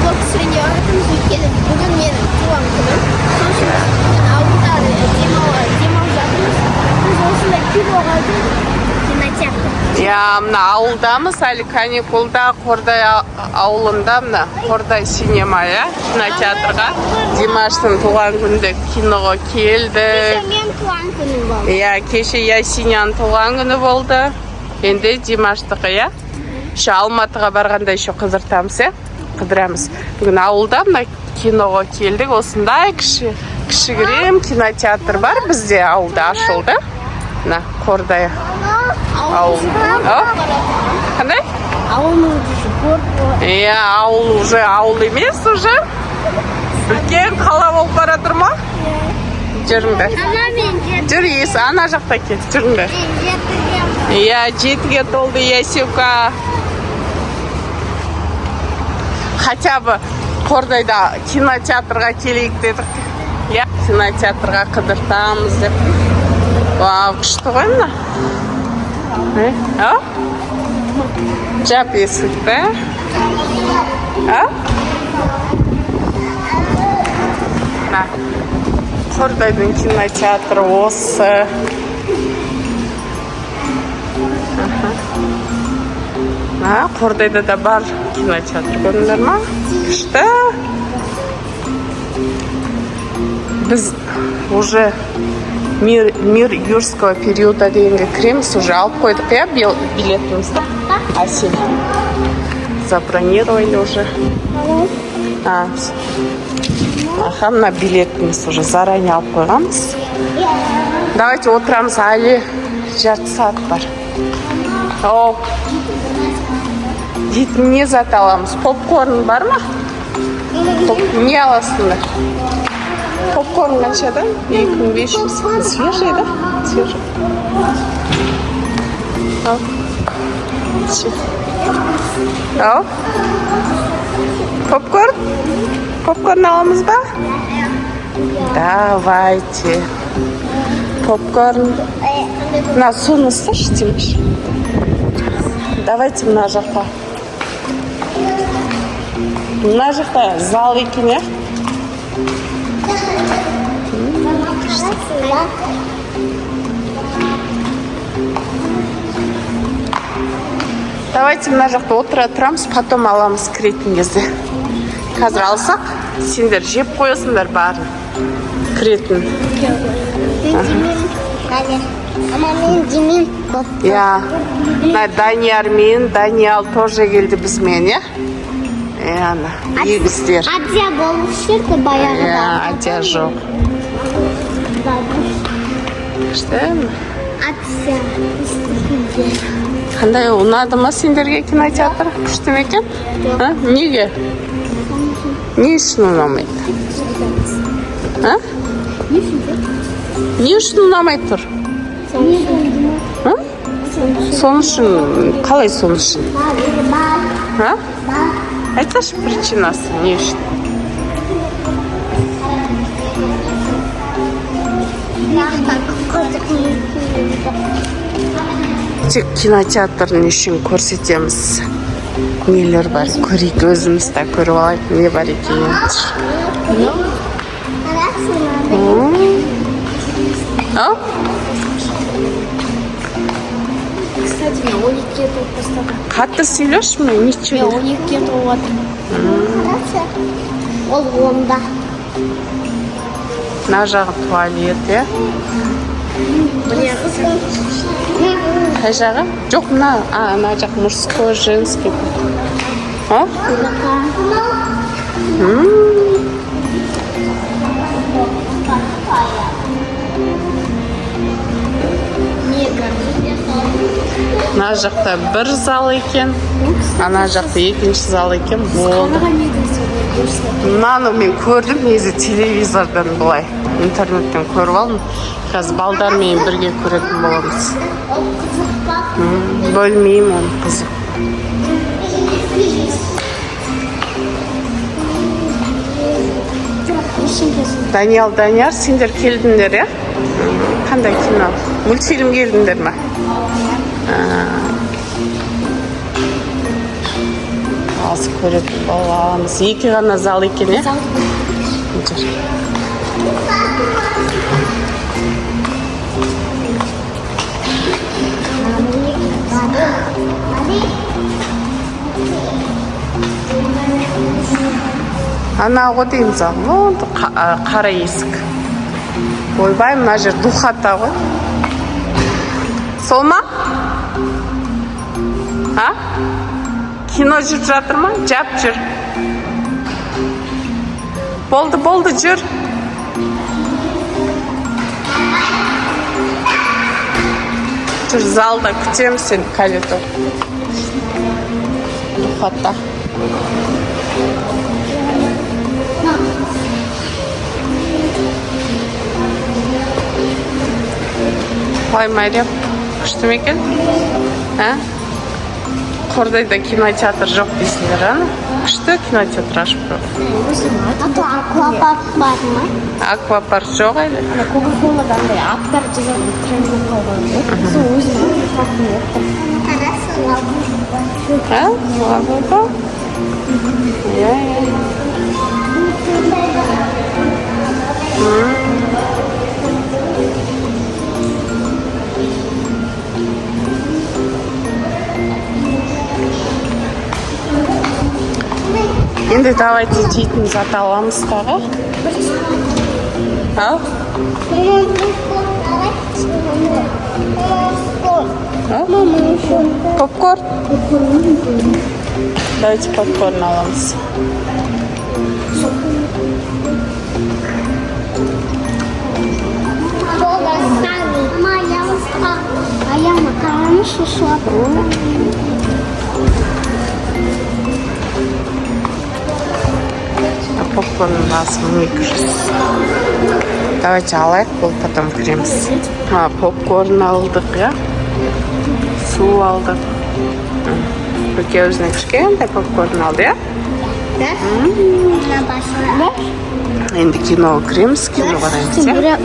бұл кісіге айтыңыз, өйткені бүгін менің туған күнім. Сол үшін ауылда демалып жатырмыз. Біз осындай киноға кинотеатр. Мына ауылдамыз, әлі каникулда Қордай ауылында, мына Қордай синема, кинотеатрға. Димаштың туған күнде киноға келді. Мен туған күнім болды. Кеше Ясиняның туған күні болды. Енді Димаштығы, Еще Алматыға барғанда еще қыдыртамыз, қыдырамыз. Бүгін ауылда мына киноға келдік. Осындай кішігірім кинотеатр бар бізде, ауылда ашылды. Мына Қордай ауыл. Қандай? Ауылның уже город. Ауыл уже ауыл емес уже. Үлкен қала болып бара жатыр ма? Жүріңдер. Жүр, есі ана жақта кет, жүріңдер. Жетіге толды Ясюка. Хотя бы Қордайда кинотеатрға келейік дедік. Кинотеатрға қыдыртамыз деп. Вау, күшті ғой мына. Жап есікті. Қордайдың кинотеатры осы. Қордайда да бар кинотеатр, көрдіңдер ма? Күшті. Біз уже мир юрского периода дейінгі кіреміз, уже алып қойдық, билетімізді. Асен. Забронировали уже. Мына билетіміз уже заранее алып қойғанбыз. Давайте отырамыз, әлі жарты сағат бар. Дейтін не зат аламыз? Попкорн бар ма? Не аласыңдар? Попкорн қаншада? 2500. Свежий, да? Свежий. Попкорн? Попкорн аламыз ба? Давайте. Попкорн. На суны ұсташы, Димаш. Давайте мына жақта. Мына жақта зал екен, Давайте мына жақта отыра тұрамыз, потом аламыз кіретін кезде. Қазір алсақ, сендер жеп қойысыңдар барын. Кіретін. Ama мен Димин болды. Данияр мен, Даниял тоже келді бізмен, егіздер. Адия болушы еді баяғыда. Адия жоқ. Күшті? Адия. Қандай ұнады ма сендерге кинотеатр? Күшті ме екен? Неге? Не үшін ұнамайды? Не үшін ұнамайды тұр? Соны үшін, қалай соны үшін? Айташы причинасы, не үшін? Тек кинотеатрын үшін көрсетеміз. Нелер бар, көрейік, өзіміз де көріп алайық, не бар екенін. Кстати, мен 12-ге толып бастадым. Қатты сөйлеші ме? Ничего. Мен 12-ге толып жатырмын. Ол 10-да. Мына жағы туалет, Қай жағы? Жоқ, мына жақ мужской, женский. Мына жақта бір зал екен, ана жақта екінші зал екен, болды. Мынаны мен көрдім, незі телевизордан бұлай, интернеттен көріп алдым. Қазір балдармен бірге көретін боламыз. Бөлмеймін оны, қызық. Данияр, сендер келдіңдер, Қандай кино? Мультфильм келдіңдер ма? Ал көріп аламыз. Екі ғана зал екен, е? Жүр. Анағы деймін зал, қара есік. Ойбай, мына жер духата ғой. Сол ма? А? Кино жүріп жатыр ма? Жап жүр. Болды, жүр. Жүр, залда күтеміз сен, Калито. Духата. Ой, Мария, күшті ме екен? Қордайда кинотеатр жоқ дейсіңдер, ана? Күшті кинотеатр ашып тұр. Аквапарк бар ма? Аквапарк жоқ әлі. Кока-колада андай аттар жазатын тренд болып қалған. Сол өзім Лабуба? Иә. Енді давайте жейтін зат аламыз тағы. Ал? Попкорн? Давайте попкорн аламыз. Аяма қараңызшы шуап. Попкорн басым 200. Давайте алайық, бұл потом кіреміз. Попкорн алдық, я? Су алдық. Көке өзіне кішкентай попкорн алды, я? Да? На басылы. Енді кино кіреміз, кино қараймыз, я?